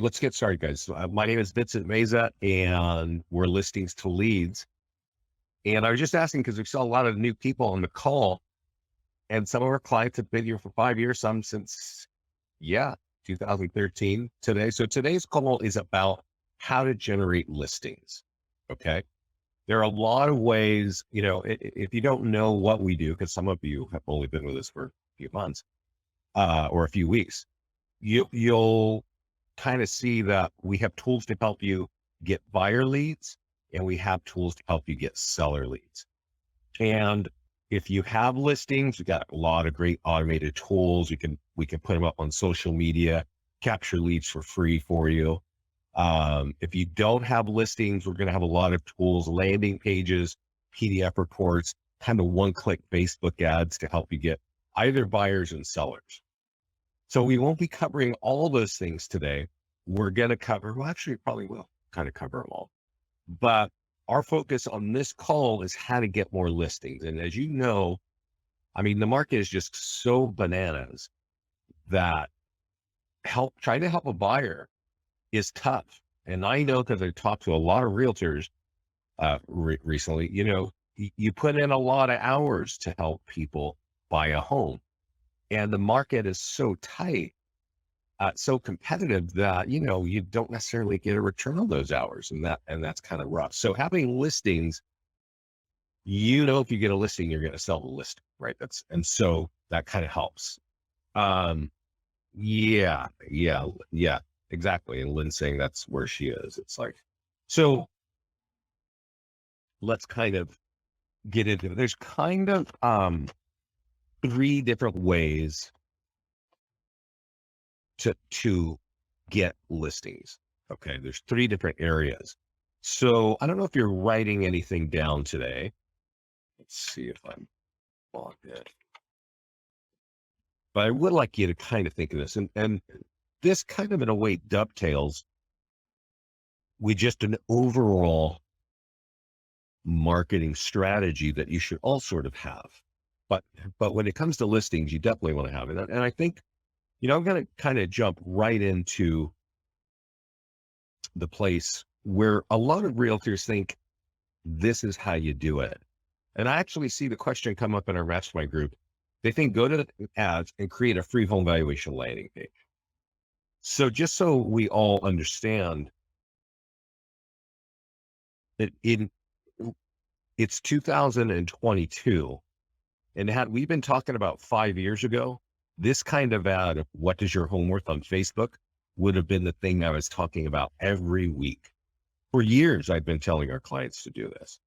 let's get started, guys. My name is Vincent Meza, and we're listings to leads. And I was just asking because we saw a lot of new people on the call, and some of our clients have been here for 5 years, some since, 2013 today. So today's call is about how to generate listings. Okay. There are a lot of ways, if you don't know what we do, because some of you have only been with us for a few months or a few weeks, you'll kind of see that we have tools to help you get buyer leads, and we have tools to help you get seller leads. And if you have listings, we got a lot of great automated tools. We can put them up on social media, capture leads for free for you. If you don't have listings, we're going to have a lot of tools, landing pages, PDF reports, kind of one-click Facebook ads to help you get either buyers and sellers. So we won't be covering all those things today. We're going to cover, well, actually, probably will kind of cover them all. But our focus on this call is how to get more listings. And as you know, the market is just so bananas that trying to help a buyer is tough. And I know because I talked to a lot of realtors recently, you put in a lot of hours to help people buy a home. And the market is so tight, so competitive that, you don't necessarily get a return on those hours. And that's kind of rough. So having listings, if you get a listing, you're going to sell the listing, right? So that kind of helps. Yeah, exactly. And Lynn's saying that's where she is. It's like, so let's kind of get into it. There's kind of, 3 different ways to get listings. Okay. There's 3 different areas. So I don't know if you're writing anything down today. Let's see if I'm logged in. But I would like you to kind of think of this, and this kind of in a way dovetails with just an overall marketing strategy that you should all sort of have. But when it comes to listings, you definitely want to have it. And I think, I'm going to kind of jump right into the place where a lot of realtors think this is how you do it. And I actually see the question come up in our mastermind group. They think go to the ads and create a free home valuation landing page. So just so we all understand that it's 2022. And had we been talking about 5 years ago, this kind of ad of what is your home worth on Facebook would have been the thing I was talking about every week. For years, I've been telling our clients to do this.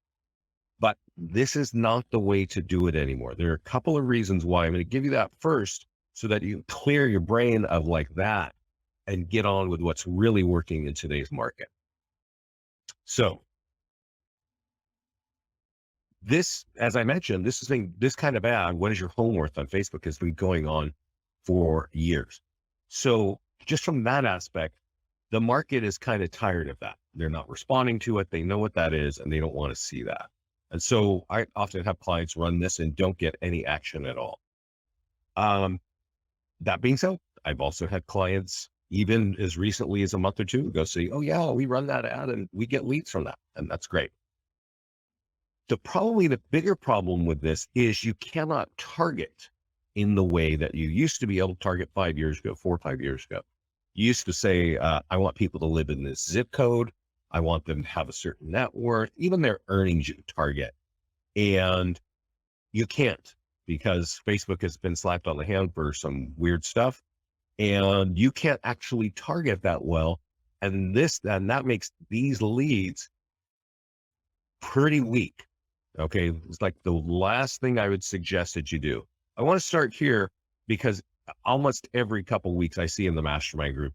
But this is not the way to do it anymore. There are a couple of reasons why. I'm going to give you that first so that you clear your brain of like that and get on with what's really working in today's market. So this, as I mentioned, this kind of ad, what is your home worth on Facebook, has been going on for years. So just from that aspect, the market is kind of tired of that. They're not responding to it. They know what that is, and they don't want to see that. And so I often have clients run this and don't get any action at all. That being said, I've also had clients, even as recently as a month or two ago, say, oh yeah, we run that ad and we get leads from that. And that's great. Probably the bigger problem with this is you cannot target in the way that you used to be able to target 5 years ago, 4 or 5 years ago. You used to say, I want people to live in this zip code. I want them to have a certain net worth, even their earnings you target. And you can't, because Facebook has been slapped on the hand for some weird stuff. And you can't actually target that well. And that makes these leads pretty weak. Okay. It's like the last thing I would suggest that you do. I want to start here because almost every couple of weeks I see in the mastermind group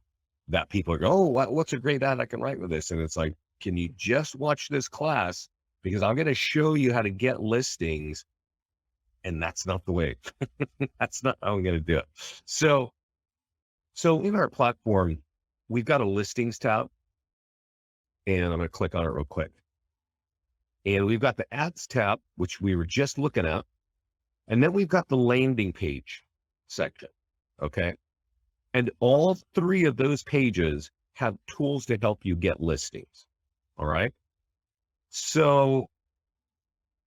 that people are going, oh, what's a great ad I can write with this? And it's like, can you just watch this class? Because I'm going to show you how to get listings. And that's not the way. That's not how I'm going to do it. So in our platform, we've got a listings tab, and I'm going to click on it real quick. And we've got the ads tab, which we were just looking at. And then we've got the landing page section. Okay. And all 3 of those pages have tools to help you get listings. All right. So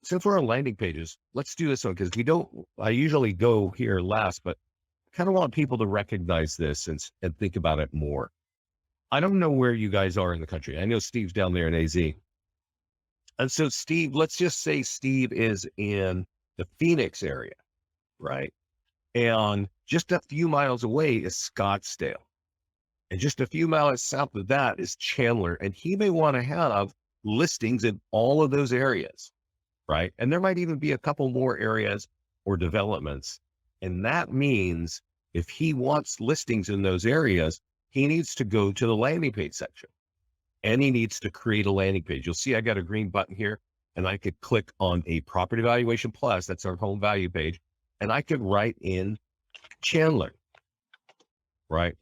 since we're on landing pages, let's do this one because I usually go here last, but I kind of want people to recognize this and think about it more. I don't know where you guys are in the country. I know Steve's down there in AZ. And so Steve, let's just say Steve is in the Phoenix area, right? And just a few miles away is Scottsdale. And just a few miles south of that is Chandler. And he may want to have listings in all of those areas, right? And there might even be a couple more areas or developments. And that means if he wants listings in those areas, he needs to go to the landing page section and he needs to create a landing page. You'll see I got a green button here and I could click on a property valuation plus, that's our home value page. And I could write in Chandler, right?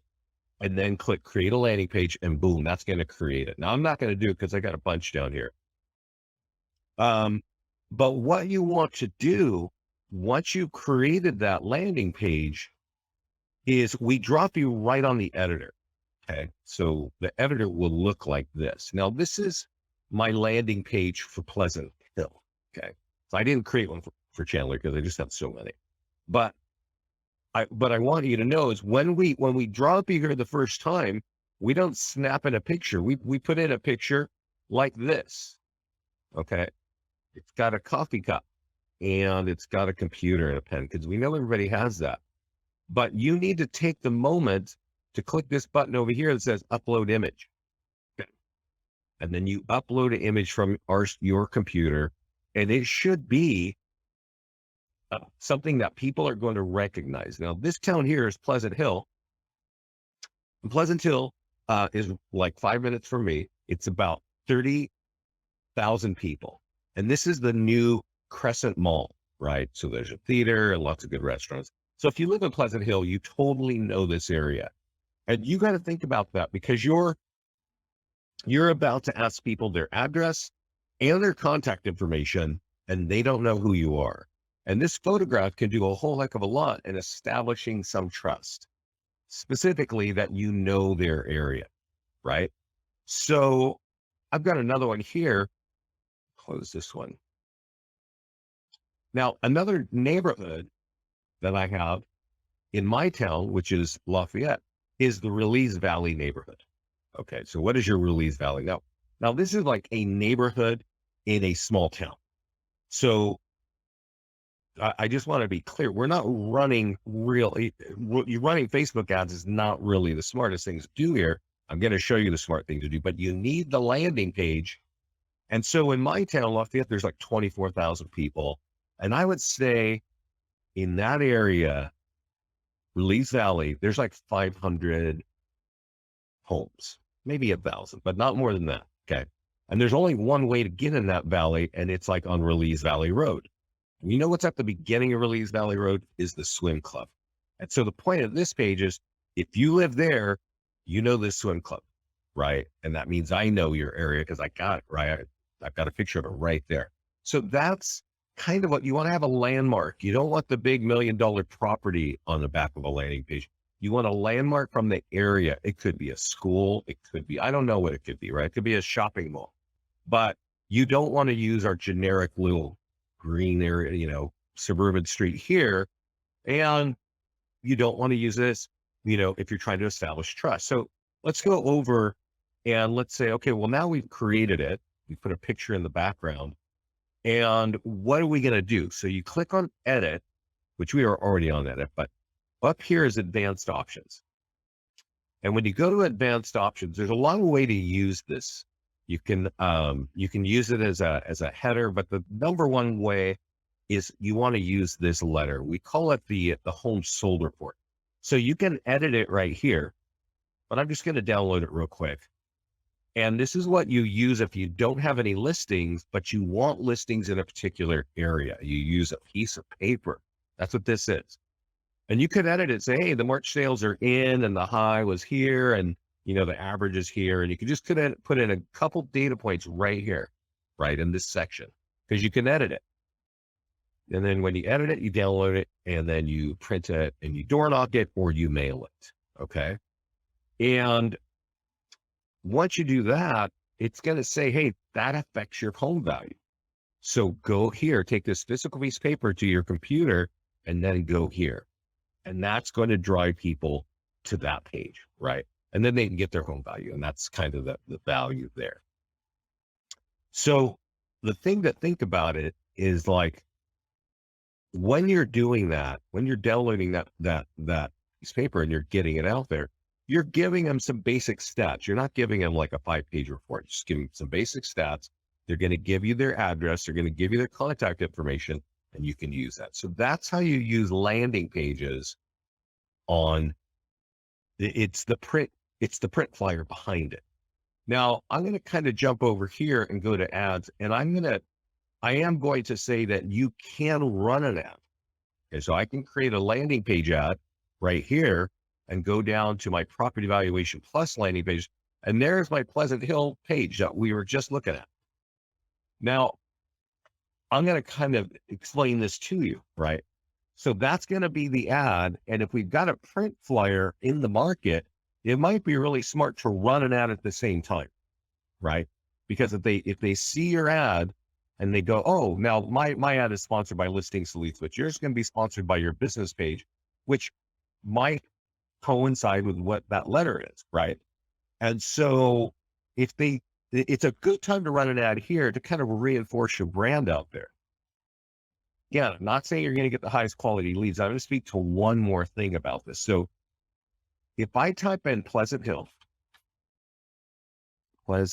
And then click create a landing page and boom, that's going to create it. Now I'm not going to do it because I got a bunch down here. But what you want to do once you've created that landing page is we drop you right on the editor. Okay. So the editor will look like this. Now this is my landing page for Pleasant Hill. Okay. So I didn't create one for Chandler because I just have so many, but I want you to know is when we drop you here the first time, we don't snap in a picture. We put in a picture like this. Okay. It's got a coffee cup and it's got a computer and a pen because we know everybody has that. But you need to take the moment to click this button over here that says upload image. Okay. And then you upload an image from your computer and it should be something that people are going to recognize. Now, this town here is Pleasant Hill. And Pleasant Hill is like 5 minutes from me. It's about 30,000 people. And this is the new Crescent Mall, right? So there's a theater and lots of good restaurants. So if you live in Pleasant Hill, you totally know this area. And you got to think about that because you're about to ask people their address and their contact information, and they don't know who you are. And this photograph can do a whole heck of a lot in establishing some trust, specifically that you know their area, right? So I've got another one here. Close this one. Now, another neighborhood that I have in my town, which is Lafayette, is the Release Valley neighborhood. Okay, so what is your Release Valley? Now this is like a neighborhood in a small town. So I just want to be clear. We're not running you're running Facebook ads is not really the smartest thing to do here. I'm going to show you the smart thing to do, but you need the landing page. And so in my town, Lafayette, there's like 24,000 people. And I would say in that area, Release Valley, there's like 500 homes, maybe 1,000, but not more than that. Okay. And there's only one way to get in that valley. And it's like on Release Valley Road. You know what's at the beginning of Release Valley Road is the swim club. And so the point of this page is if you live there, you know this swim club, right? And that means I know your area because I got it, right? I've got a picture of it right there. So that's kind of what you want to have, a landmark. You don't want the big $1 million property on the back of a landing page. You want a landmark from the area. It could be a school. It could be, I don't know what it could be, right? It could be a shopping mall, but you don't want to use our generic little green area, suburban street here. And you don't want to use this, if you're trying to establish trust. So let's go over and let's say, okay, well, now we've created it. We put a picture in the background. And what are we going to do? So you click on edit, which we are already on edit, but up here is advanced options. And when you go to advanced options, there's a long way to use this. You can use it as a header, but the number one way is you want to use this letter. We call it the home sold report. So you can edit it right here, but I'm just going to download it real quick. And this is what you use if you don't have any listings, but you want listings in a particular area. You use a piece of paper. That's what this is. And you could edit it, say, hey, the March sales are in and the high was here and the average is here. And you can just put in a couple data points right here, right in this section, because you can edit it. And then when you edit it, you download it and then you print it and you door knock it or you mail it. Okay. And once you do that, it's going to say, hey, that affects your home value. So go here, take this physical piece of paper to your computer, and then go here. And that's going to drive people to that page, right? And then they can get their home value. And that's kind of the value there. So the thing to think about it is like, when you're doing that, when you're downloading that piece of paper and you're getting it out there, you're giving them some basic stats. You're not giving them like a 5-page report. You're just giving them some basic stats. They're going to give you their address. They're going to give you their contact information, and you can use that. So that's how you use landing pages on it's the print flyer behind it. Now I'm going to kind of jump over here and go to ads, and I am going to say that you can run an ad. Okay, so I can create a landing page ad right here and go down to my property valuation plus landing page. And there's my Pleasant Hill page that we were just looking at. Now, I'm going to kind of explain this to you, right? So that's going to be the ad. And if we've got a print flyer in the market, it might be really smart to run an ad at the same time, right? Because if they see your ad, and they go, oh, now my ad is sponsored by Listing Solutions, but yours is going to be sponsored by your business page, which might coincide with what that letter is, right? And so it's a good time to run an ad here to kind of reinforce your brand out there. Yeah, I'm not saying you're going to get the highest quality leads. I'm going to speak to one more thing about this. So if I type in Pleasant Hill, how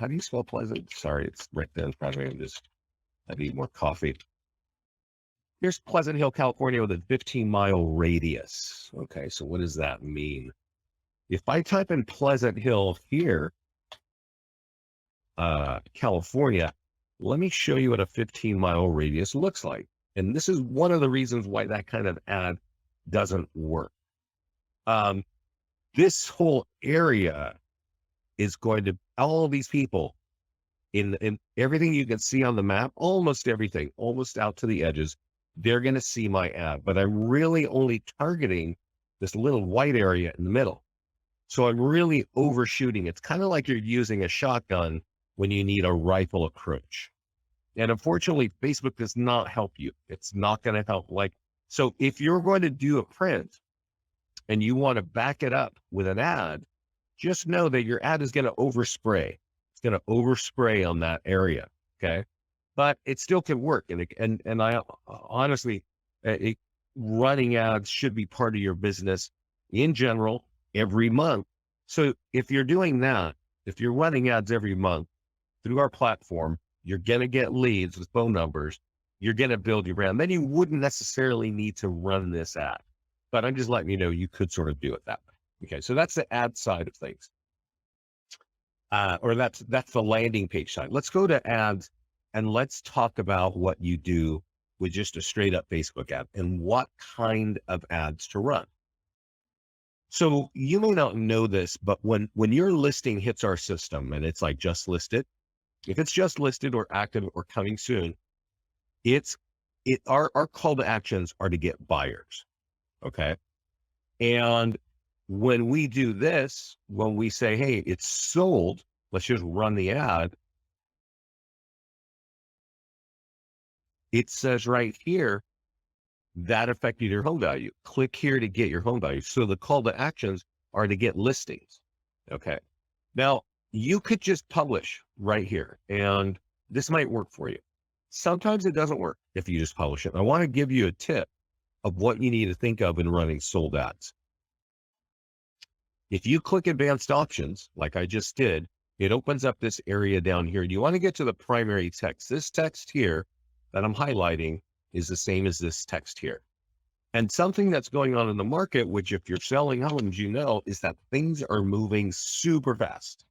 do you spell Pleasant? Sorry, it's right there in front of me. I need more coffee. Here's Pleasant Hill, California with a 15-mile radius. Okay, so what does that mean? If I type in Pleasant Hill here, California, let me show you what a 15-mile radius looks like. And this is one of the reasons why that kind of ad doesn't work. This whole area is going to, all these people in everything you can see on the map, almost everything, almost out to the edges, they're going to see my ad, but I'm really only targeting this little white area in the middle. So I'm really overshooting. It's kind of like you're using a shotgun when you need a rifle approach. And unfortunately, Facebook does not help you. It's not going to help. So if you're going to do a print and you want to back it up with an ad, just know that your ad is going to overspray. It's going to overspray on that area. Okay. But it still can work. And I honestly, running ads should be part of your business in general every month. So if you're doing that, if you're running ads every month through our platform, you're going to get leads with phone numbers. You're going to build your brand. Then you wouldn't necessarily need to run this ad. But I'm just letting you know you could sort of do it that way. Okay, so that's the ad side of things. Or that's the landing page side. Let's go to ads and let's talk about what you do with just a straight up Facebook ad and what kind of ads to run. So you may not know this, but when your listing hits our system and it's like just listed, if it's just listed or active or coming soon, our call to actions are to get buyers. Okay. And when we do this, when we say, hey, it's sold, let's just run the ad. It says right here, that affected your home value. Click here to get your home value. So the call to actions are to get listings. Okay. Now you could just publish right here and this might work for you. Sometimes it doesn't work if you just publish it. I want to give you a tip of what you need to think of in running sold ads. If you click advanced options, like I just did, it opens up this area down here. You want to get to the primary text. This text here that I'm highlighting is the same as this text here. And something that's going on in the market, which if you're selling homes, you know, is that things are moving super fast.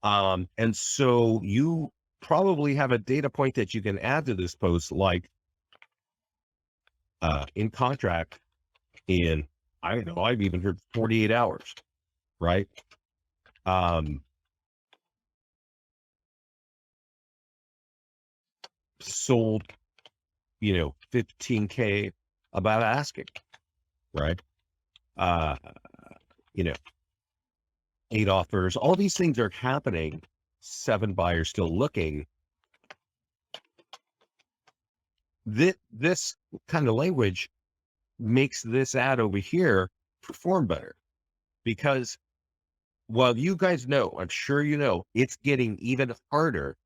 And so you probably have a data point that you can add to this post, like in contract in, I don't know, I've even heard 48 hours, right? Sold, 15K about asking, right? 8 offers, all these things are happening. 7 buyers still looking. This kind of language makes this ad over here perform better, because while you guys know, I'm sure you know, it's getting even harder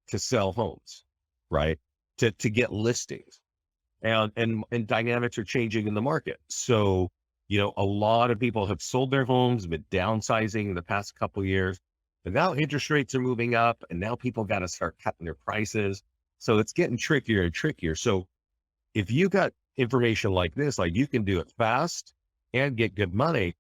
to sell homes, right? To get listings, and dynamics are changing in the market. So, a lot of people have sold their homes, been downsizing in the past couple of years, but now interest rates are moving up, and now people got to start cutting their prices. So it's getting trickier and trickier. So if you got information like this, like you can do it fast and get good money,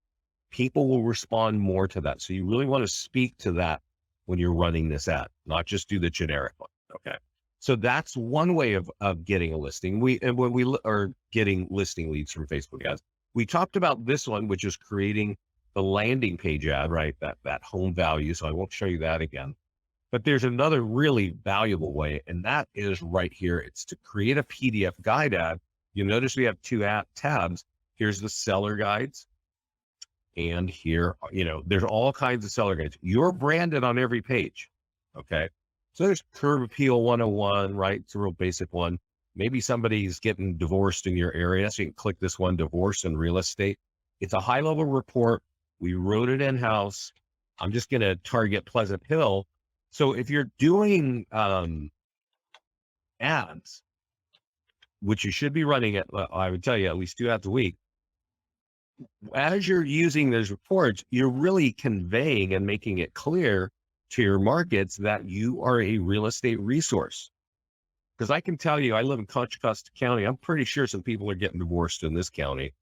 people will respond more to that. So you really want to speak to that when you're running this ad, not just do the generic one. Okay. So that's one way of getting a listing. When we are getting listing leads from Facebook ads, we talked about this one, which is creating the landing page ad, right? That home value. So I won't show you that again, but there's another really valuable way, and that is right here. It's to create a PDF guide ad. You'll notice we have 2 tabs. Here's the seller guides. And here, there's all kinds of seller guides. You're branded on every page. Okay. So there's Curb Appeal 101, right? It's a real basic one. Maybe somebody's getting divorced in your area. So you can click this one, divorce and real estate. It's a high level report. We wrote it in-house. I'm just going to target Pleasant Hill. So if you're doing ads, which you should be running at, I would tell you at least 2 ads a week, as you're using those reports, you're really conveying and making it clear to your markets that you are a real estate resource. Because I can tell you, I live in Contra Costa County. I'm pretty sure some people are getting divorced in this county.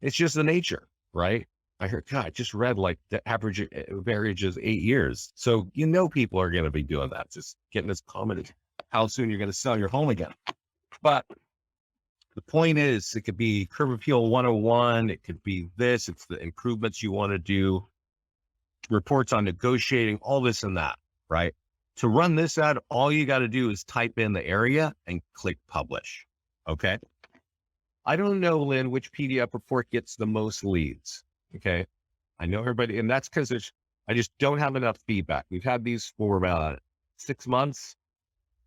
It's just the nature, right? I heard, God, I just read like the average marriage is 8 years. So, people are going to be doing that. Just getting this comment, how soon you're going to sell your home again. But the point is, it could be Curb Appeal 101. It could be this. It's the improvements you want to do, reports on negotiating, all this and that, right? To run this ad, all you got to do is type in the area and click publish. Okay. I don't know, Lynn, which PDF report gets the most leads. Okay. I know everybody, and that's because I just don't have enough feedback. We've had these for about 6 months,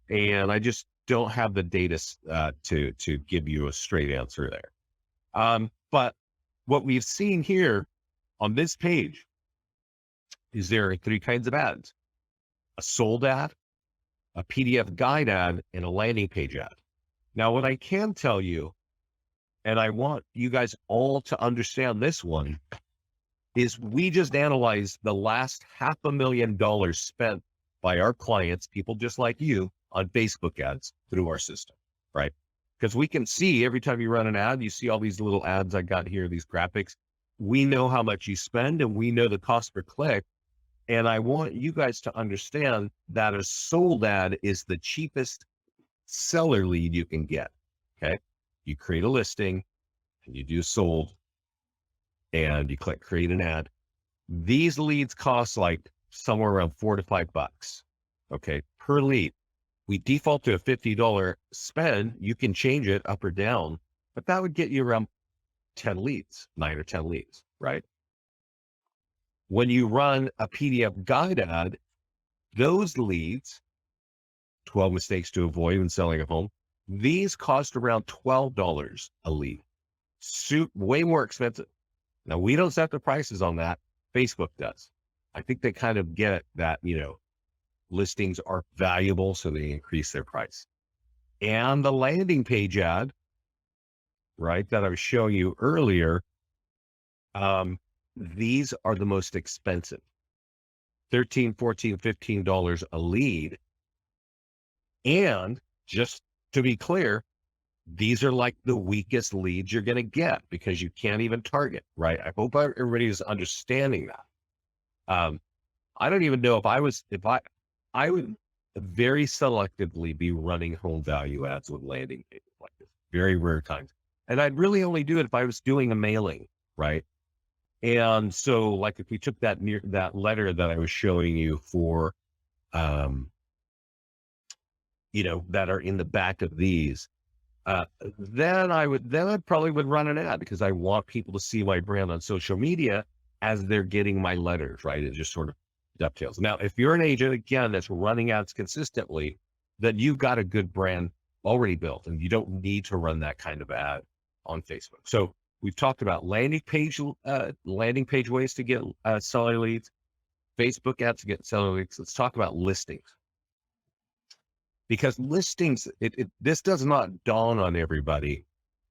and I just don't have the data to give you a straight answer there. But what we've seen here on this page is there are 3 kinds of ads: a sold ad, a PDF guide ad, and a landing page ad. Now, what I can tell you, and I want you guys all to understand this one, is we just analyzed the last $500,000 spent by our clients, people just like you, on Facebook ads through our system, right? Because we can see every time you run an ad, you see all these little ads I got here, these graphics. We know how much you spend, and we know the cost per click. And I want you guys to understand that a sold ad is the cheapest seller lead you can get. Okay. You create a listing and you do sold and you click create an ad. These leads cost like somewhere around $4 to $5. Okay. Per lead. We default to a $50 spend. You can change it up or down, but that would get you around 10 leads, 9 or 10 leads, right? When you run a PDF guide ad, those leads, 12 mistakes to avoid when selling a home, these cost around $12 a lead. Way more expensive. Now, we don't set the prices on that. Facebook does. I think they kind of get that, listings are valuable, so they increase their price. And the landing page ad, right, that I was showing you earlier, these are the most expensive. $13, $14, $15 a lead. And just to be clear, these are like the weakest leads you're going to get because you can't even target, right? I hope everybody is understanding that. I don't even know I would very selectively be running home value ads with landing pages like this, very rare times. And I'd really only do it if I was doing a mailing, right? And so like if we took that letter that I was showing you for, that are in the back of these, then I probably would run an ad because I want people to see my brand on social media. as they're getting my letters, right? It just sort of dovetails. Now, if you're an agent, again, that's running ads consistently, then you've got a good brand already built and you don't need to run that kind of ad on Facebook. So we've talked about landing page ways to get seller leads, Facebook ads to get seller leads. Let's talk about listings. Because listings, this does not dawn on everybody.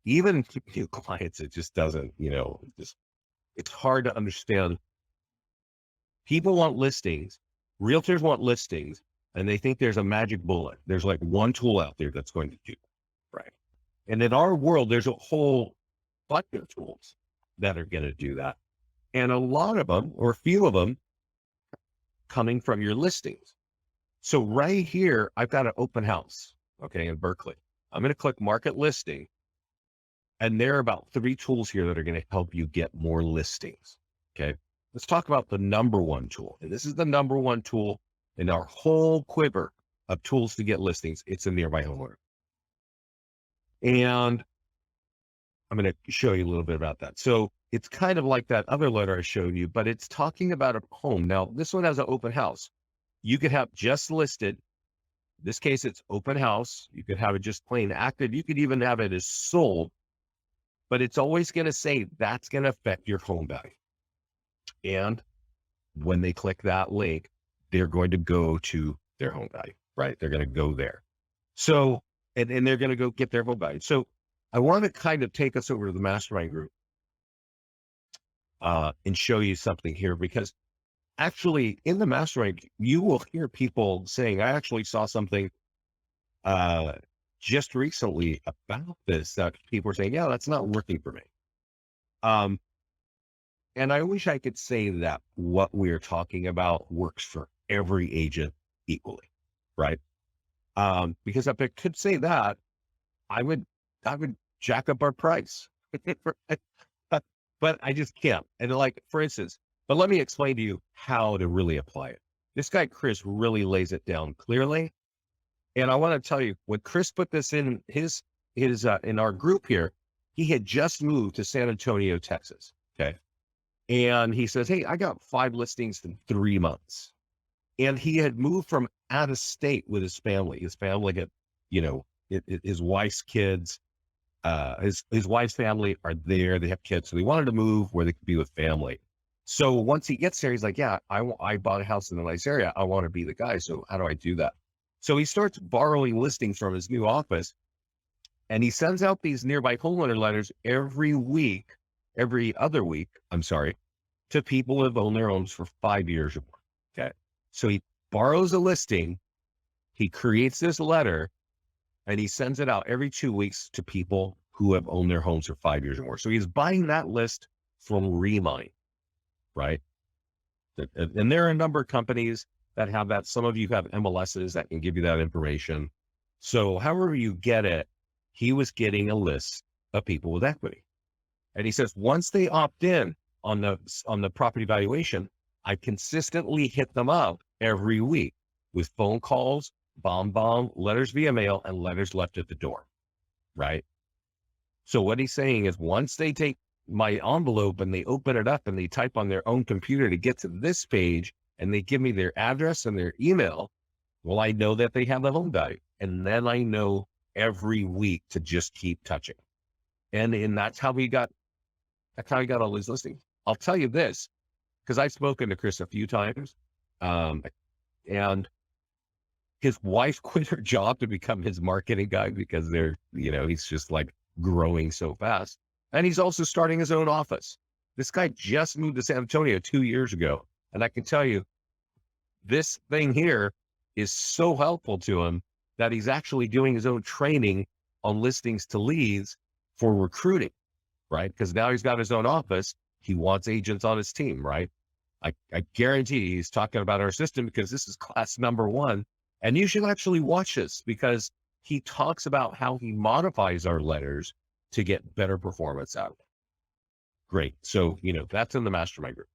Even new clients, it just doesn't, it's hard to understand. People want listings, realtors want listings, and they think there's a magic bullet. There's like one tool out there that's going to do it, right? And in our world, there's a whole bunch of tools that are going to do that. And a lot of them, or a few of them, coming from your listings. So right here, I've got an open house, okay, in Berkeley. I'm going to click market listing. And there are about 3 tools here that are going to help you get more listings. Okay. Let's talk about the number one tool. And this is the number one tool in our whole quiver of tools to get listings. It's a nearby homeowner. And I'm going to show you a little bit about that. So it's kind of like that other letter I showed you, but it's talking about a home. Now, this one has an open house. You could have just listed. In this case, it's open house. You could have it just plain active. You could even have it as sold. But it's always going to say that's going to affect your home value. And when they click that link, they're going to go to their home value, right? They're going to go there. So, and they're going to go get their home value. So I want to kind of take us over to the mastermind group and show you something here, because actually in the mastermind, you will hear people saying, I actually saw something just recently about this, that people are saying, yeah, that's not working for me. And I wish I could say that what we're talking about works for every agent equally, right? Because if I could say that, I would jack up our price, but I just can't. And like, for instance, but let me explain to you how to really apply it. This guy, Chris, really lays it down clearly. And I want to tell you, when Chris put this in his in our group here, he had just moved to San Antonio, Texas. Okay. And he says, hey, I got 5 listings in 3 months. And he had moved from out of state with his family. His family had, his wife's kids, his wife's family are there. They have kids. So they wanted to move where they could be with family. So once he gets there, he's like, yeah, I bought a house in a nice area. I want to be the guy. So how do I do that? So he starts borrowing listings from his new office, and he sends out these nearby homeowner letters every other week, to people who have owned their homes for 5 years or more. Okay. So he borrows a listing, he creates this letter, and he sends it out every 2 weeks to people who have owned their homes for 5 years or more. So he's buying that list from Remind, right? And there are a number of companies that have that. Some of you have MLSs that can give you that information. So however you get it, he was getting a list of people with equity. And he says, once they opt in on the property valuation, I consistently hit them up every week with phone calls, bomb, letters via mail, and letters left at the door, right? So what he's saying is, once they take my envelope and they open it up and they type on their own computer to get to this page, and they give me their address and their email, well, I know that they have the home value. And then I know every week to just keep touching. And that's how he got all these listings. I'll tell you this, because I've spoken to Chris a few times, and his wife quit her job to become his marketing guy because he's just like growing so fast. And he's also starting his own office. This guy just moved to San Antonio 2 years ago. And I can tell you, this thing here is so helpful to him that he's actually doing his own training on listings to leads for recruiting, right? Because now he's got his own office. He wants agents on his team, right? I guarantee he's talking about our system, because this is class number 1. And you should actually watch this, because he talks about how he modifies our letters to get better performance out of it. Great. So, that's in the mastermind group.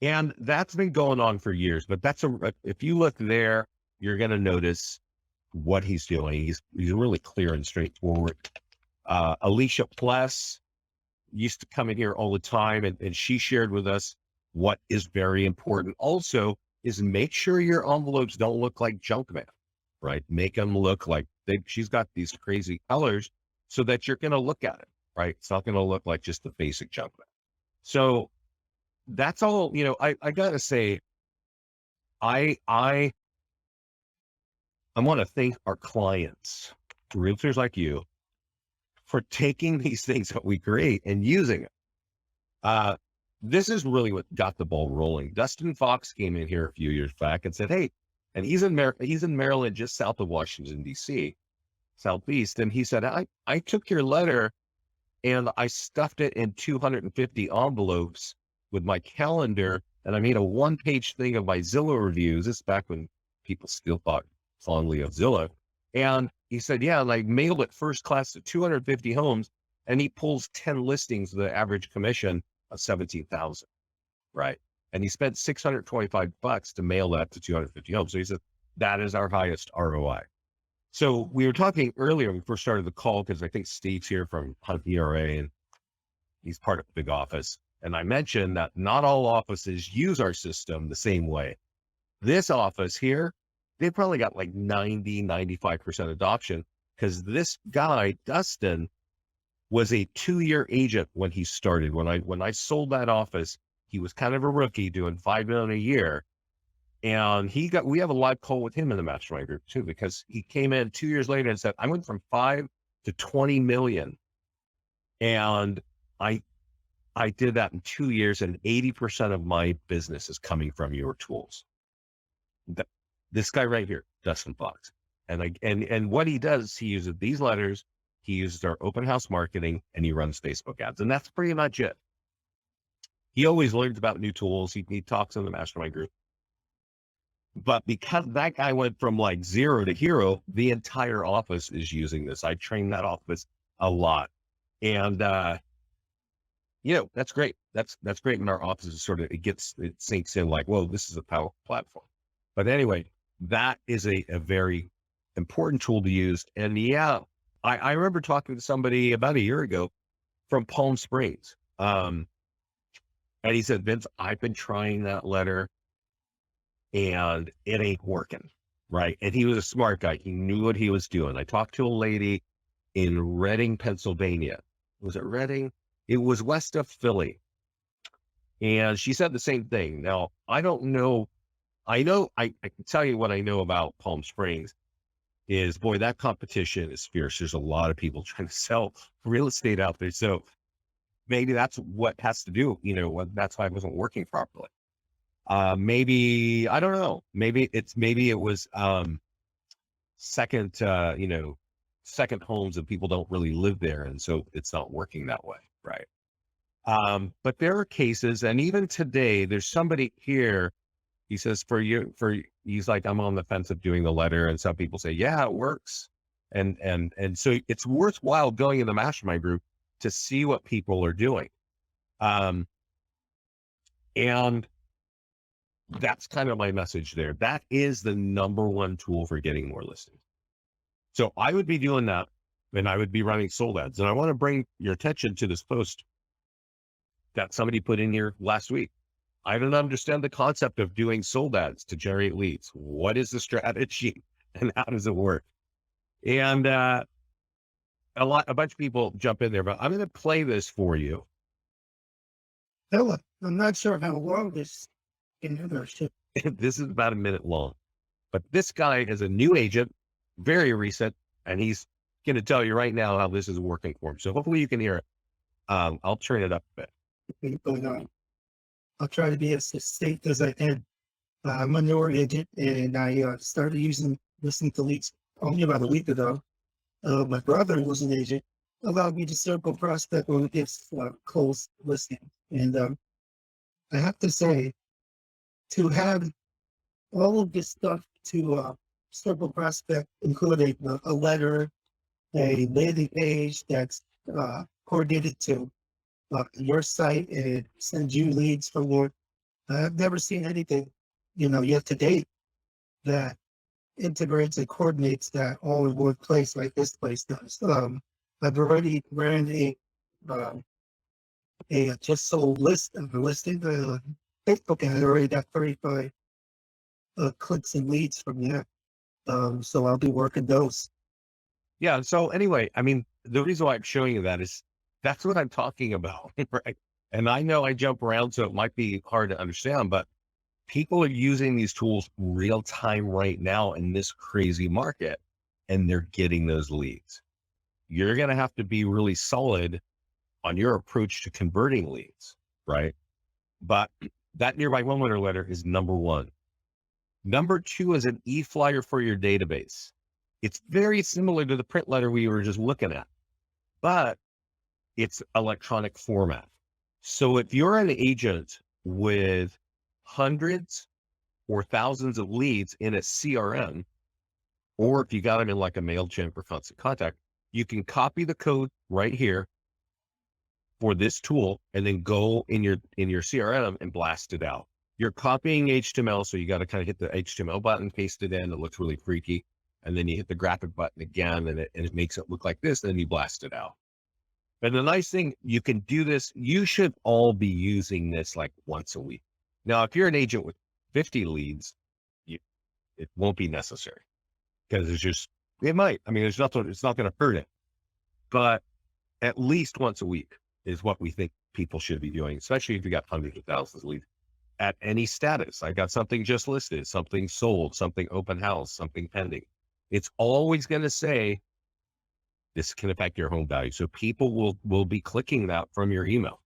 And that's been going on for years, but if you look there, you're going to notice what he's doing. He's really clear and straightforward. Alicia Pless, used to come in here all the time, and she shared with us what is very important also is make sure your envelopes don't look like junk mail, right? Make them look like she's got these crazy colors so that you're going to look at it, right? It's not going to look like just the basic junk mail. So that's all, I got to say, I want to thank our clients, realtors like you, for taking these things that we create and using it. This is really what got the ball rolling. Dustin Fox came in here a few years back and said, "Hey," and he's in Maryland, just south of Washington, D.C., southeast. And he said, I took your letter and I stuffed it in 250 envelopes with my calendar. And I made a 1-page thing of my Zillow reviews. This is back when people still thought fondly of Zillow. And he said, yeah, and I mailed it first class to 250 homes. And he pulls 10 listings with an average commission of 17,000, right? And he spent $625 to mail that to 250 homes. So he said, that is our highest ROI. So we were talking earlier when we first started the call, because I think Steve's here from Hunt ERA and he's part of the big office. And I mentioned that not all offices use our system the same way. This office here, they probably got like 90-95% adoption, because this guy, Dustin, was a 2-year agent when he started. When I sold that office, he was kind of a rookie doing $5 million a year. And we have a live call with him in the mastermind group too, because he came in 2 years later and said, I went from 5 to 20 million. And I did that in 2 years, and 80% of my business is coming from your tools. This guy right here, Dustin Fox. And what he does, he uses these letters, he uses our open house marketing, and he runs Facebook ads. And that's pretty much it. He always learns about new tools. He talks in the mastermind group. But because that guy went from like 0 to hero, the entire office is using this. I trained that office a lot. And, that's great. That's great when our office is it sinks in like, whoa, this is a powerful platform. But anyway, that is a very important tool to use. And yeah, I remember talking to somebody about a year ago from Palm Springs. And he said, Vince, I've been trying that letter and it ain't working. Right. And he was a smart guy. He knew what he was doing. I talked to a lady in Reading, Pennsylvania. Was it Reading? It was west of Philly. And she said the same thing. Now, I don't know. I can tell you what I know about Palm Springs is, boy, that competition is fierce. There's a lot of people trying to sell real estate out there. So maybe that's what has to do, that's why it wasn't working properly. Maybe, I don't know, maybe it was, second homes and people don't really live there. And so it's not working that way. Right. But there are cases, and even today, there's somebody here. He says, he's like, I'm on the fence of doing the letter. And some people say, yeah, it works. And so it's worthwhile going in the mastermind group to see what people are doing. And that's kind of my message there. That is the number one tool for getting more listings. So I would be doing that, and I would be running sold ads. And I want to bring your attention to this post that somebody put in here last week. I don't understand the concept of doing sold ads to generate leads. What is the strategy and how does it work? And a bunch of people jump in there, but I'm going to play this for you. Philip, I'm not sure how long this can do this. This is about a minute long, but this guy is a new agent, very recent, and he's going to tell you right now how this is working for him. So hopefully you can hear it. I'll turn it up a bit. I'll try to be as succinct as I can. I'm a newer agent, and I started listening to leads only about a week ago. My brother was an agent, allowed me to circle prospect on his closed listing. And I have to say, to have all of this stuff to circle prospect, including a letter, a landing page that's coordinated to your site and send you leads for work. I've never seen anything, yet to date that integrates and coordinates that all in one place like this place does. I've already ran a a just sold listing Facebook, and I already got 35 clicks and leads from that. So I'll be working those. Yeah. So anyway, I mean, the reason why I'm showing you that is that's what I'm talking about, right? And I know I jump around, so it might be hard to understand, but people are using these tools real time right now in this crazy market, and they're getting those leads. You're going to have to be really solid on your approach to converting leads, right? But that nearby homeowner letter is number one. Number two is an e-flyer for your database. It's very similar to the print letter we were just looking at, but it's electronic format. So if you're an agent with hundreds or thousands of leads in a CRM, or if you got them in like a MailChimp or Constant Contact, you can copy the code right here for this tool and then go in your CRM and blast it out. You're copying HTML, so you got to kind of hit the HTML button, paste it in. It looks really freaky. And then you hit the graphic button again, and it makes it look like this, and then you blast it out. And the nice thing, you can do this. You should all be using this like once a week. Now, if you're an agent with 50 leads, it won't be necessary because it might. I mean, it's not going to hurt it, but at least once a week is what we think people should be doing, especially if you got hundreds of thousands of leads at any status. I got something just listed, something sold, something open house, something pending. It's always going to say this can affect your home value. So people will be clicking that from your email.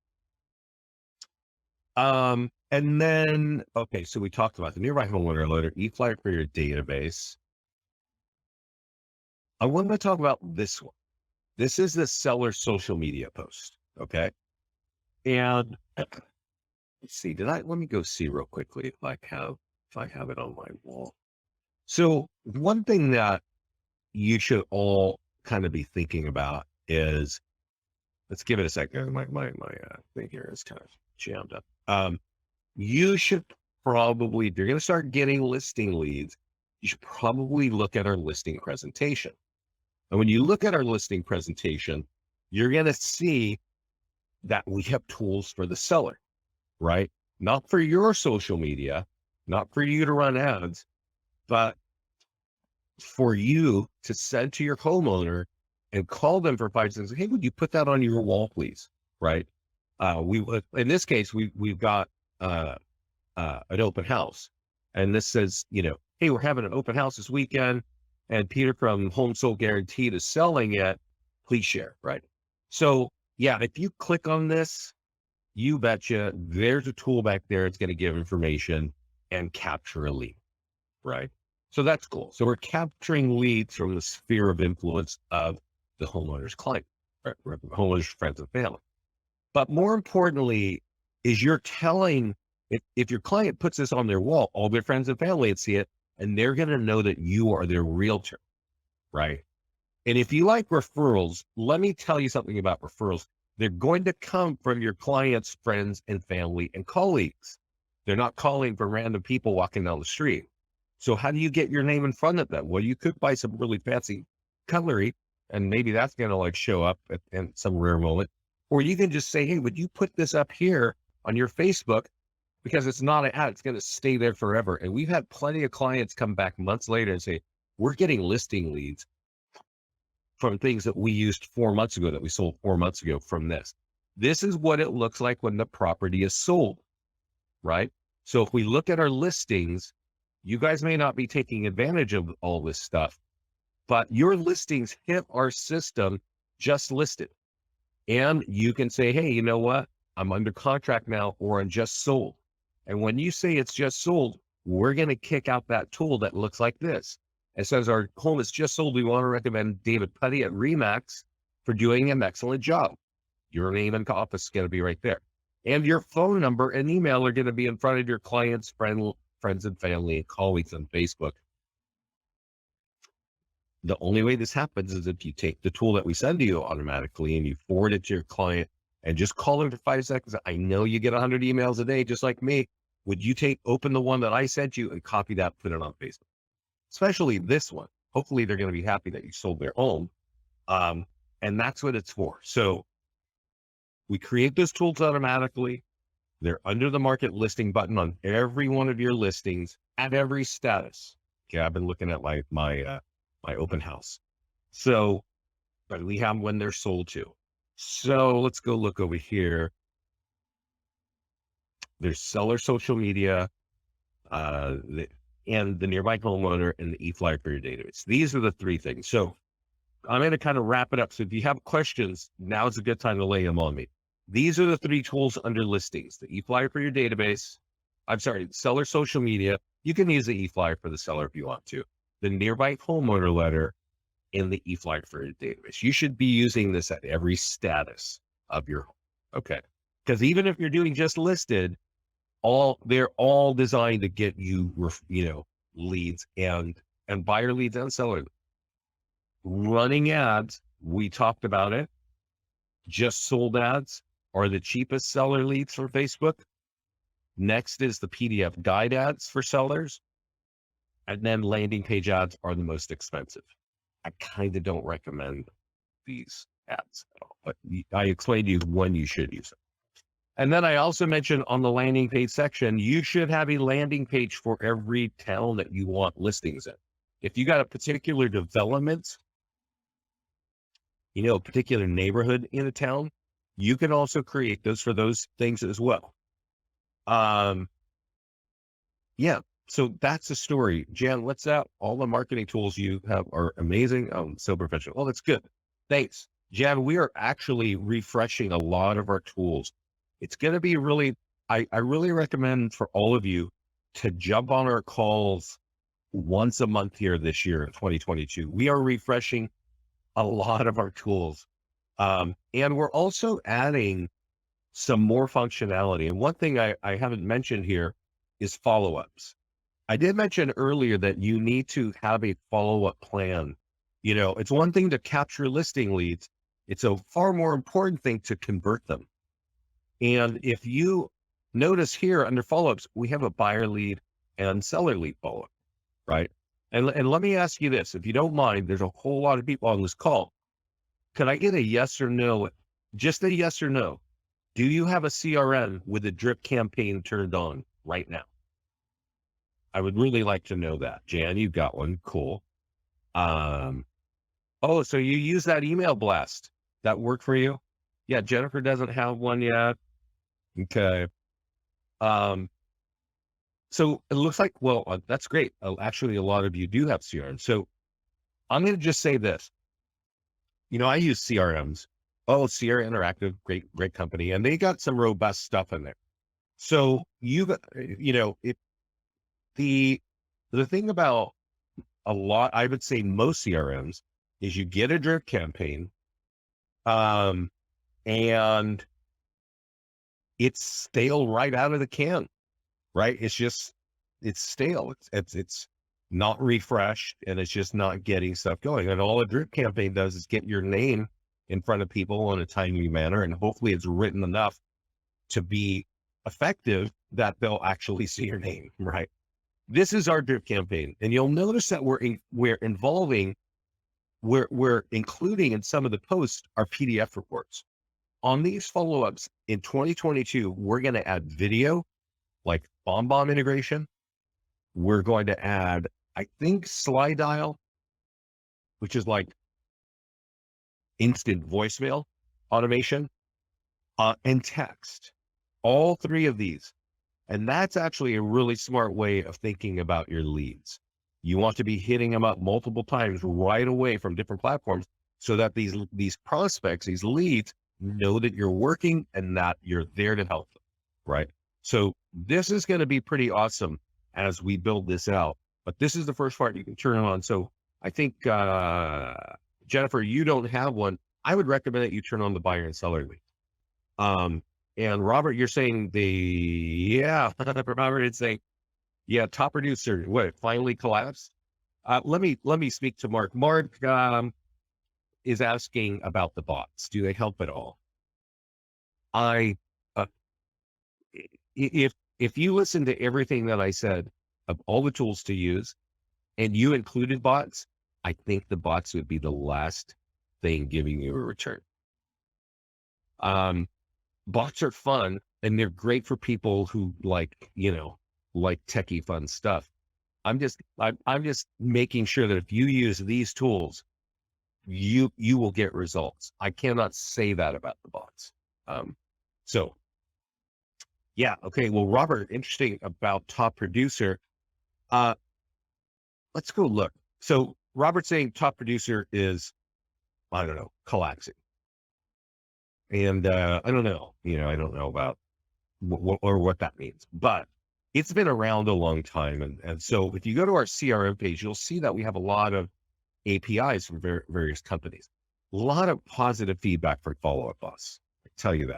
And then, okay, so we talked about the nearby homeowner letter, e-flyer for your database. I want to talk about this one. This is the seller social media post. Okay. And let's see, let me go see real quickly if I have it on my wall. So one thing that you should all kind of be thinking about is, let's give it a second. My thing here is kind of jammed up. You should probably, if you're going to start getting listing leads, you should probably look at our listing presentation. And when you look at our listing presentation, you're going to see that we have tools for the seller, right? Not for your social media, not for you to run ads, but for you to send to your homeowner and call them for 5 seconds. Hey, would you put that on your wall, please? Right? In this case, we've got an open house, and this says, hey, we're having an open house this weekend, and Peter from Home Sold Guaranteed is selling it. Please share, right? So yeah, if you click on this, you betcha there's a tool back there. It's going to give information and capture a lead, right? So that's cool. So we're capturing leads from the sphere of influence of the homeowner's client, right? Homeowner's friends and family. But more importantly, is you're telling, if your client puts this on their wall, all their friends and family would see it, and they're going to know that you are their realtor, right? And if you like referrals, let me tell you something about referrals. They're going to come from your client's friends and family and colleagues. They're not calling from random people walking down the street. So how do you get your name in front of them? Well, you could buy some really fancy cutlery, and maybe that's going to like show up in some rare moment. Or you can just say, hey, would you put this up here on your Facebook? Because it's not an ad, it's going to stay there forever. And we've had plenty of clients come back months later and say, we're getting listing leads from things that we used 4 months ago, that we sold 4 months ago from this. This is what it looks like when the property is sold, right? So if we look at our listings, you guys may not be taking advantage of all this stuff, but your listings hit our system just listed. And you can say, hey, you know what? I'm under contract now, or I'm just sold. And when you say it's just sold, we're going to kick out that tool that looks like this. It says our home is just sold. We want to recommend David Putty at Remax for doing an excellent job. Your name and office is going to be right there. And your phone number and email are going to be in front of your clients, friends and family and colleagues on Facebook. The only way this happens is if you take the tool that we send to you automatically and you forward it to your client and just call them for 5 seconds. I know you get 100 emails a day, just like me. Would you open the one that I sent you and copy that, put it on Facebook? Especially this one. Hopefully they're going to be happy that you sold their home. And that's what it's for. So We create those tools automatically. They're under the market listing button on every one of your listings at every status. Okay, I've been looking at my open house. So, but we have when they're sold to. So let's go look over here. There's seller social media, and the nearby homeowner and the e-flyer for your database. These are the three things. So I'm going to kind of wrap it up. So if you have questions, now's a good time to lay them on me. These are the three tools under listings: the e-flyer for your database. I'm sorry, seller social media. You can use the e-flyer for the seller if you want to. The nearby homeowner letter and the e-flyer for your database. You should be using this at every status of your home. Okay. Because even if you're doing just listed, they're all designed to get you, leads and buyer leads and seller leads. Running ads, we talked about it. Just sold ads are the cheapest seller leads for Facebook. Next is the PDF guide ads for sellers. And then landing page ads are the most expensive. I kind of don't recommend these ads at all, but I explained to you when you should use them. And then I also mentioned on the landing page section, you should have a landing page for every town that you want listings in. If you got a particular development, a particular neighborhood in a town, you can also create those for those things as well. Yeah. So that's the story. Jan, what's out? All the marketing tools you have are amazing. So professional. Oh, that's good. Thanks. Jan, we are actually refreshing a lot of our tools. It's going to be I really recommend for all of you to jump on our calls once a month here this year in 2022. We are refreshing a lot of our tools. And we're also adding some more functionality. And one thing I haven't mentioned here is follow-ups. I did mention earlier that you need to have a follow-up plan. It's one thing to capture listing leads. It's a far more important thing to convert them. And if you notice here under follow-ups, we have a buyer lead and seller lead follow-up, right? And let me ask you this, if you don't mind, there's a whole lot of people on this call. Could I get a yes or no, just a yes or no? Do you have a CRM with a drip campaign turned on right now? I would really like to know that. Jan, you've got one. Cool. So you use that email blast. That work for you? Yeah, Jennifer doesn't have one yet. Okay. So it looks like, that's great. Actually, a lot of you do have CRM. So I'm going to just say this. I use CRMs. Oh, Sierra Interactive, great company. And they got some robust stuff in there. So the thing about I would say most CRMs is you get a drip campaign, and it's stale right out of the can, right? It's stale. It's not refreshed, and it's just not getting stuff going. And all a drip campaign does is get your name in front of people in a timely manner, and hopefully it's written enough to be effective that they'll actually see your name, right? This is our drip campaign, and you'll notice that we're including in some of the posts our PDF reports. On these follow-ups in 2022, we're going to add video, like BombBomb integration. We're going to add, I think, slide dial, which is like instant voicemail automation, and text. All three of these. And that's actually a really smart way of thinking about your leads. You want to be hitting them up multiple times right away from different platforms so that these prospects, these leads, know that you're working and that you're there to help them, right? So this is going to be pretty awesome as we build this out. But this is the first part you can turn on. So I think, Jennifer, you don't have one. I would recommend that you turn on the buyer and seller lead. And Robert, you're saying Robert is saying, top producer, what, finally collapsed? Let me speak to Mark. Mark is asking about the bots. Do they help at all? If you listen to everything that I said of all the tools to use, and you included bots, I think the bots would be the last thing giving you a return. bots are fun and they're great for people who like, like techie fun stuff. I'm just making sure that if you use these tools, you will get results. I cannot say that about the bots. So yeah, okay. Well, Robert, interesting about top producer. Uh, let's go look. So Robert's saying top producer is, I don't know, collapsing. And I don't know, I don't know about what that means, but it's been around a long time. And so if you go to our CRM page, you'll see that we have a lot of APIs from various companies. A lot of positive feedback for Follow Up Boss. I tell you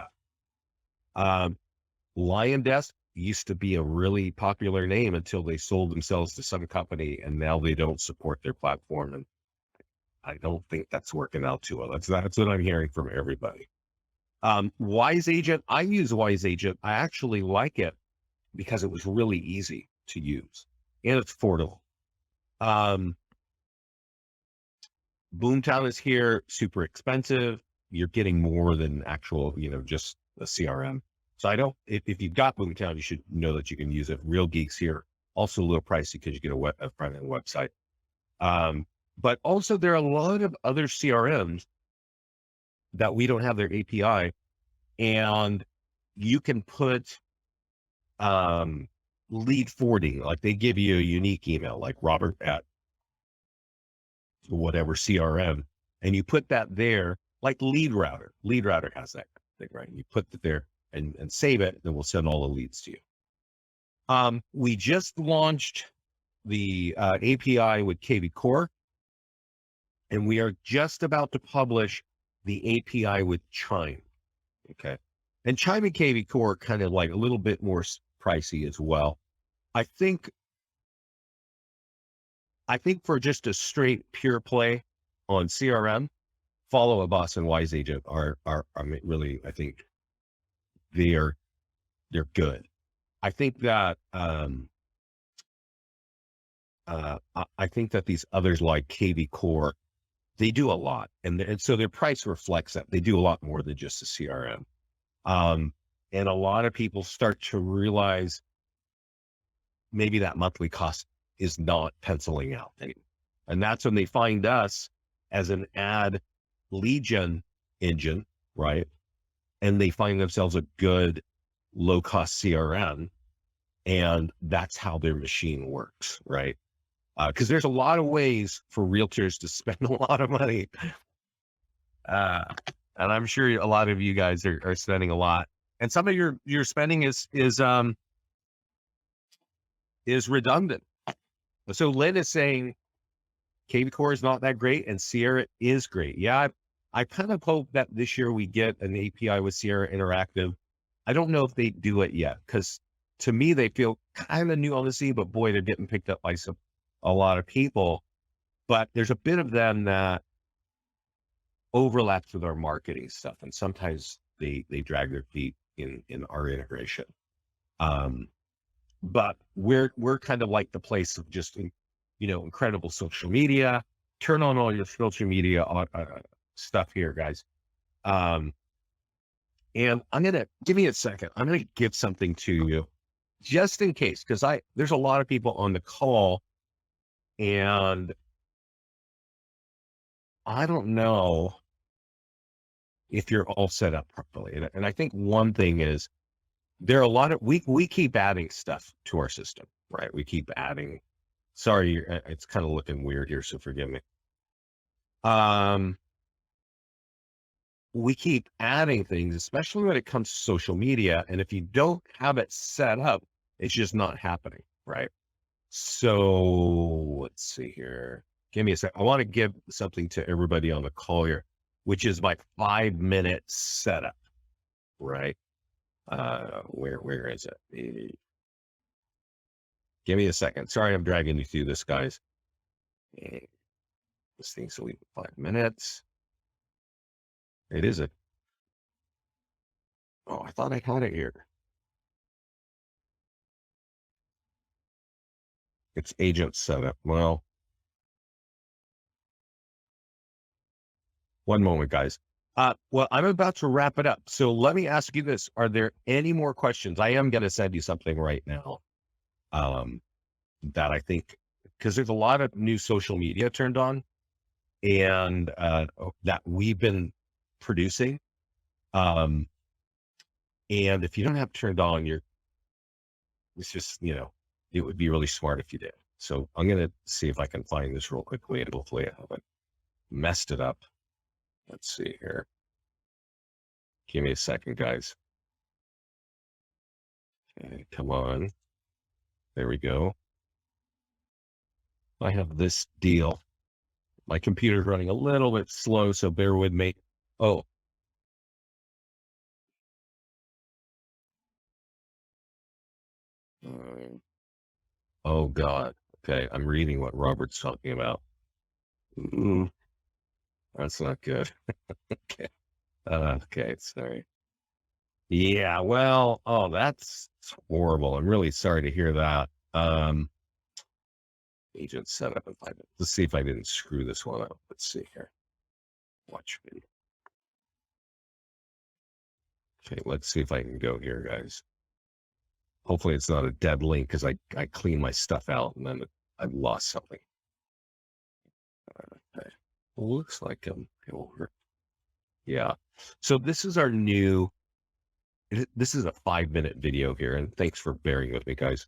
that. Lion Desk used to be a really popular name until they sold themselves to some company, and now they don't support their platform. And I don't think that's working out too well. That's what I'm hearing from everybody. Wise Agent, I use Wise Agent. I actually like it because it was really easy to use and it's affordable. Boomtown is here, super expensive. You're getting more than actual, just a CRM. So if you've got Boomtown, you should know that you can use it. Real Geeks here, also a little pricey because you get a front-end website. But also there are a lot of other CRMs that we don't have their API, and you can put lead forwarding, like they give you a unique email, like Robert at whatever CRM, and you put that there, like Lead Router. Lead Router has that thing, right? You put it there and save it, and we'll send all the leads to you. We just launched the API with KV Core, and we are just about to publish the API with Chime. Okay. And Chime and KV Core are kind of like a little bit more pricey as well. I think for just a straight pure play on CRM, Follow Up Boss and Wise Agent are really, I think they're good. I think that I think that these others like KV Core, they do a lot, and so their price reflects that they do a lot more than just a CRM. And a lot of people start to realize maybe that monthly cost is not penciling out anymore. And that's when they find us as an ad lead gen engine, right? And they find themselves a good low cost CRM. And that's how their machine works, right? Because there's a lot of ways for realtors to spend a lot of money. And I'm sure a lot of you guys are spending a lot. And some of your spending is redundant. So Lynn is saying KV Core is not that great and Sierra is great. Yeah, I kind of hope that this year we get an API with Sierra Interactive. I don't know if they do it yet, because to me they feel kind of new on the scene, but boy, they're getting picked up by a lot of people. But there's a bit of them that overlaps with our marketing stuff, and sometimes they drag their feet in our integration. But we're kind of like the place of just incredible social media. Turn on all your social media stuff here, guys. And give me a second. I'm gonna give something to you just in case, because there's a lot of people on the call, and I don't know if you're all set up properly. And I think one thing is there are a lot of, we keep adding stuff to our system, right? We keep adding, sorry, it's kind of looking weird here, so forgive me. We keep adding things, especially when it comes to social media. And if you don't have it set up, it's just not happening, right? So let's see here. Give me a sec. I want to give something to everybody on the call here, which is my 5-minute setup, right? Where is it? Give me a second. Sorry, I'm dragging you through this, guys. This thing's deleted 5 minutes. It isn't. Oh, I thought I had it here. It's agent setup. Well, one moment, guys. Well, I'm about to wrap it up. So let me ask you this. Are there any more questions? I am going to send you something right now. That I think, because there's a lot of new social media turned on and that we've been producing. And if you don't have turned on, it's just, it would be really smart if you did. So I'm going to see if I can find this real quickly and hopefully I haven't messed it up. Let's see here. Give me a second, guys. Okay, come on. There we go. I have this deal. My computer's running a little bit slow, so bear with me. Oh. Oh God. Okay, I'm reading what Robert's talking about. That's not good. Okay. Okay, sorry. Yeah, well, oh, that's horrible. I'm really sorry to hear that. Agent setup. Let's see if I didn't screw this one up. Let's see here. Watch me. Okay, let's see if I can go here, guys. Hopefully it's not a dead link because I cleaned my stuff out and then I've lost something. Okay. Looks like I'm over. Yeah. So this is our new, this is a 5-minute video here, and thanks for bearing with me, guys.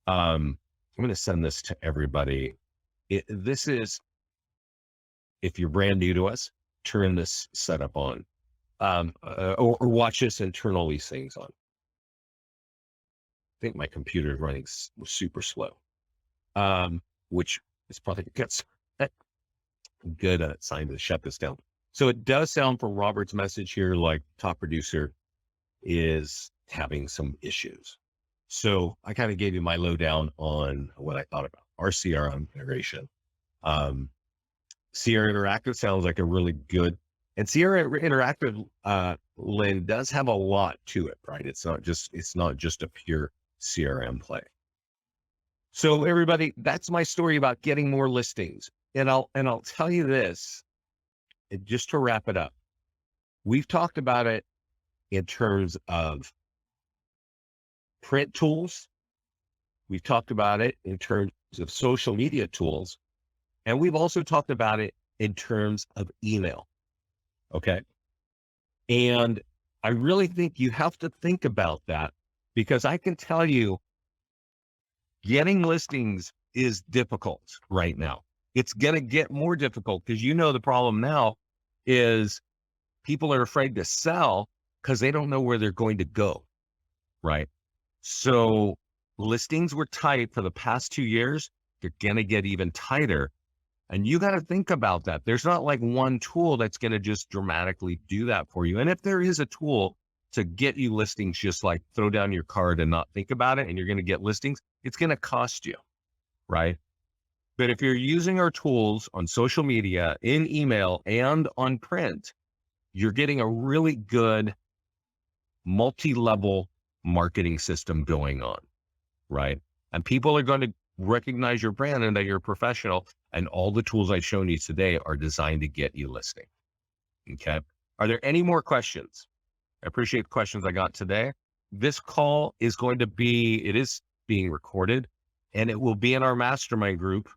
I'm going to send this to everybody. This is, if you're brand new to us, turn this setup on, or watch this and turn all these things on. I think my computer is running super slow, which is probably good sign to shut this down. So it does sound from Robert's message here like top producer is having some issues. So I kind of gave you my lowdown on what I thought about our CRM integration. Sierra Interactive sounds like a really good, and Sierra Interactive, Lynn, does have a lot to it, right? It's not just a pure CRM play. So everybody, that's my story about getting more listings. And I'll tell you this, just to wrap it up. We've talked about it in terms of print tools. We've talked about it in terms of social media tools. And we've also talked about it in terms of email. Okay. And I really think you have to think about that, because I can tell you getting listings is difficult right now. It's going to get more difficult because the problem now is people are afraid to sell because they don't know where they're going to go. Right. So listings were tight for the past 2 years. They're going to get even tighter. And you got to think about that. There's not like one tool that's going to just dramatically do that for you. And if there is a tool to get you listings, just like throw down your card and not think about it, and you're going to get listings, it's going to cost you, right? But if you're using our tools on social media, in email, and on print, you're getting a really good multi-level marketing system going on, right? And people are going to recognize your brand and that you're a professional, and all the tools I've shown you today are designed to get you listing. Okay. Are there any more questions? I appreciate the questions I got today. This call is it is being recorded, and it will be in our mastermind group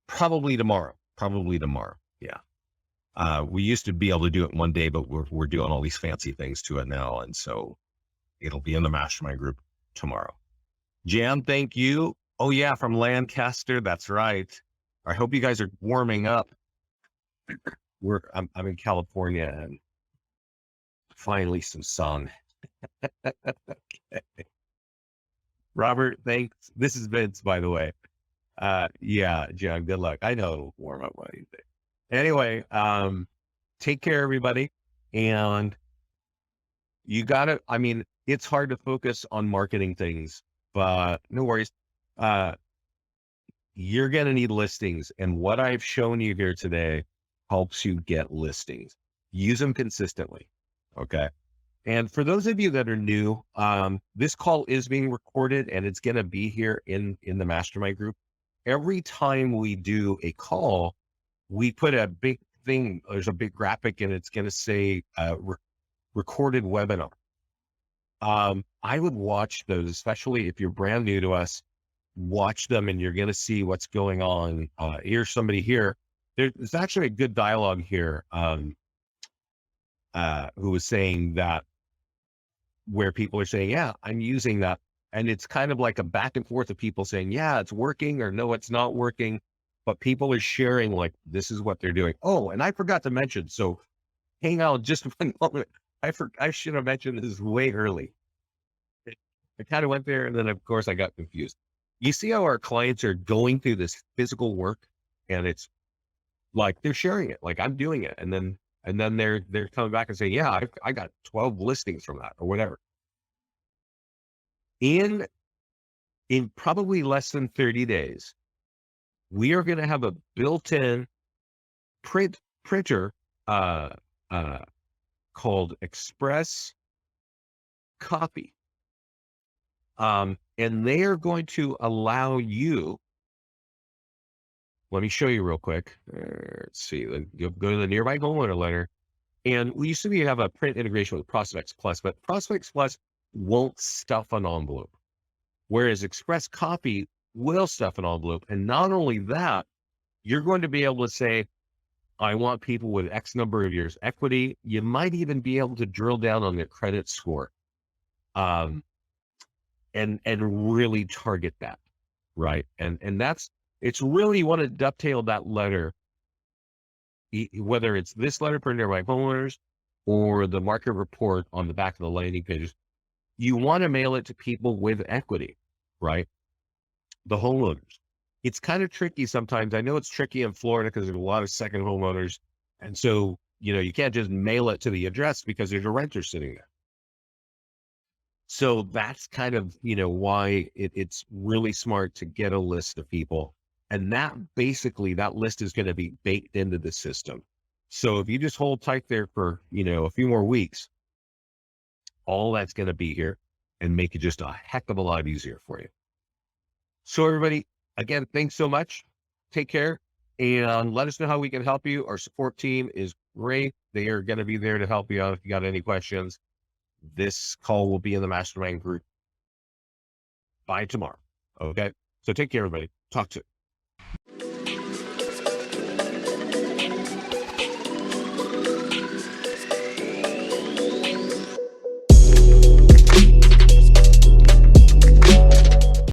probably tomorrow. Yeah. We used to be able to do it one day, but we're doing all these fancy things to it now. And so it'll be in the mastermind group tomorrow. Jan, thank you. Oh yeah, from Lancaster. That's right. I hope you guys are warming up. I'm in California, and finally some sun. Okay. Robert, thanks. This is Vince, by the way. Yeah, Jan, good luck. I know it'll warm up one of these days. Anyway, take care, everybody. And it's hard to focus on marketing things, but no worries. You're going to need listings. And what I've shown you here today helps you get listings. Use them consistently. Okay. And for those of you that are new, this call is being recorded, and it's going to be here in the mastermind group. Every time we do a call, we put a big thing, there's a big graphic and it's going to say recorded webinar. I would watch those, especially if you're brand new to us, watch them and you're going to see what's going on. Here's somebody here. There's actually a good dialogue here who was saying that, where people are saying, yeah, I'm using that. And it's kind of like a back and forth of people saying, yeah, it's working, or no, it's not working. But people are sharing, like, this is what they're doing. Oh, and I forgot to mention, so hang on just one moment. I should have mentioned this way early. I kind of went there, and then of course I got confused. You see how our clients are going through this physical work, and it's like they're sharing it, like I'm doing it, and then they're coming back and saying, yeah, I got 12 listings from that or whatever. In probably less than 30 days, we are going to have a built-in printer called Express Copy. And they are going to allow you, let me show you real quick. Let's see, you'll go to the nearby homeowner letter, and we used to have a print integration with Prospects Plus, but Prospects Plus won't stuff an envelope, whereas Express Copy will stuff an envelope. And not only that, you're going to be able to say, I want people with X number of years equity. You might even be able to drill down on their credit score, and really target that, right? And that's, it's really, you want to dovetail that letter, whether it's this letter printed by homeowners or the market report on the back of the landing pages. You want to mail it to people with equity, right? The homeowners. It's kind of tricky sometimes. I know it's tricky in Florida because there's a lot of second homeowners. And so, you can't just mail it to the address because there's a renter sitting there. So that's kind of, why it's really smart to get a list of people. And that list is going to be baked into the system. So if you just hold tight there for, a few more weeks, all that's going to be here and make it just a heck of a lot easier for you. So everybody, again, thanks so much. Take care and let us know how we can help you. Our support team is great. They are going to be there to help you out if you got any questions. This call will be in the mastermind group by tomorrow. Okay. So take care, everybody. Talk to you.